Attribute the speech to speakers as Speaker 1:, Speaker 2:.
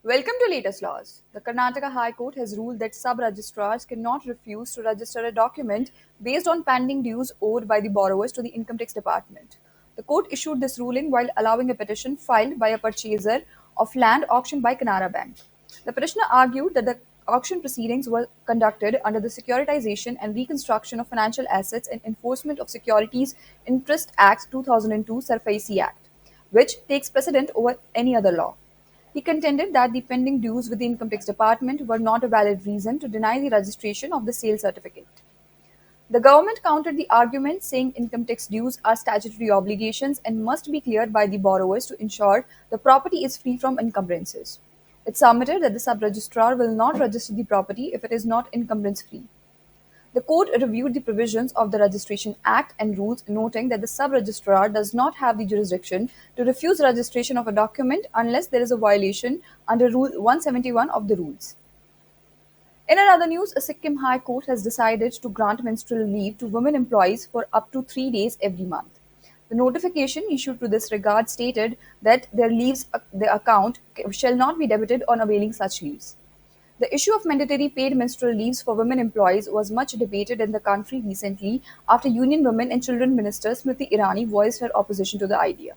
Speaker 1: Welcome to latest laws. The Karnataka High Court has ruled that sub-registrars cannot refuse to register a document based on pending dues owed by the borrowers to the Income Tax Department. The court issued this ruling while allowing a petition filed by a purchaser of land auctioned by Canara Bank. The petitioner argued that the auction proceedings were conducted under the Securitization and Reconstruction of Financial Assets and Enforcement of Securities Interest Act 2002 SARFAESI Act, which takes precedent over any other law. He contended that the pending dues with the Income Tax Department were not a valid reason to deny the registration of the sale certificate. The government countered the argument, saying income tax dues are statutory obligations and must be cleared by the borrowers to ensure the property is free from encumbrances. It submitted that the sub registrar will not register the property if it is not encumbrance free. The court reviewed the provisions of the Registration Act and rules, noting that the sub-registrar does not have the jurisdiction to refuse registration of a document unless there is a violation under Rule 171 of the rules. In another news, a Sikkim High Court has decided to grant menstrual leave to women employees for up to 3 days every month. The notification issued to this regard stated that their account shall not be debited on availing such leaves. The issue of mandatory paid menstrual leaves for women employees was much debated in the country recently after Union Women and Children Minister Smriti Irani voiced her opposition to the idea.